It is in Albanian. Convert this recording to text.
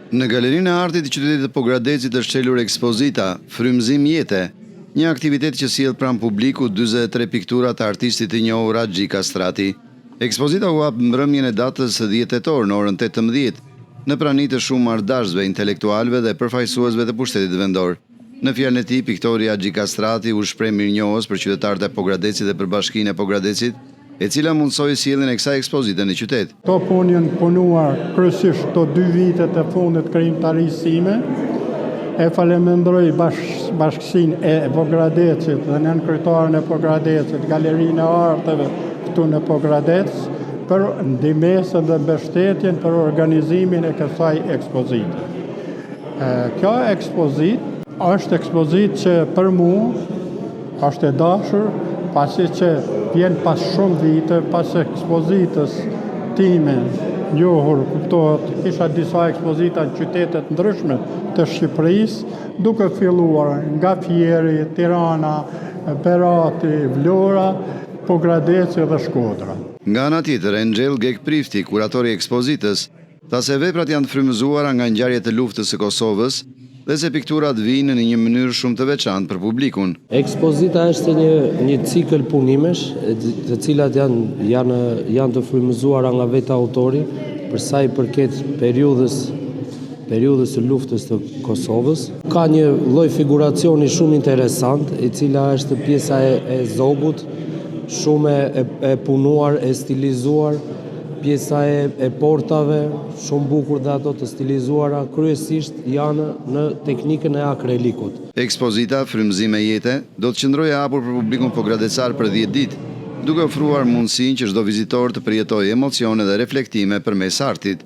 Në galerinë e artit të qytetit të Pogradecit është çelur ekspozita Frymëzim jete, një aktivitet që sjell pranë publiku 43 piktura të artistit të njohur Axhi Kastrati. Ekspozita u hap mbrëmjen e datës 10 tetor në orën 18 në prani të shumë marrëdashësve, intelektualëve dhe përfaqësuesve të pushtetit vendor. Në fjalën e tij, piktori Axhi Kastrati u shpreh mirënjohës për qytetarët e Pogradecit dhe për bashkinë e Pogradecit, e cila mundsoi sjelljen e kësaj ekspozite në qytet. Këto punë janë punuar kryesisht këto 2 vitet e fundit krijimtarisë sime. E falenderoj bashkësinë e Pogradecit dhe nën kryetarin e Pogradecit, Galerinë e Arteve këtu në Pogradec për ndihmën dhe mbështetjen për organizimin e kësaj ekspozite. Kjo ekspozitë është ekspozitë që për mua është e dashur, pasi që vjen pas shumë vite, pas ekspozitës time njohur, kuptohet, kisha disa ekspozita në qytetet ndryshme të Shqipërisë, duke filluar nga Fieri, Tirana, Berati, Vlora, Pogradeci dhe Shkodra. Nga ana tjetër, Enxhell Gekprifti, kuratori i ekspozitës, tha se veprat janë të frymëzuara nga ngjarjet e luftës së Kosovës dhe se pikturat vijnë në një mënyrë shumë të veçantë për publikun. Ekspozita është një cikël punimesh, të cilat janë të frymëzuara nga vetë autori, për sa i përket periudhës së luftës të Kosovës. Ka një lloj figuracioni shumë interesant, e cila është pjesa e zogut, shumë e punuar, e stilizuar, pjesa e portave, shumë bukur dhe ato të stilizuara, kryesisht janë në teknikën e akrelikut. Ekspozita Frymëzim jete do të qëndrojë e hapur për publikun pogradecar për 10 ditë, duke ofruar mundësinë që çdo vizitor të përjetojë emocione dhe reflektime përmes artit.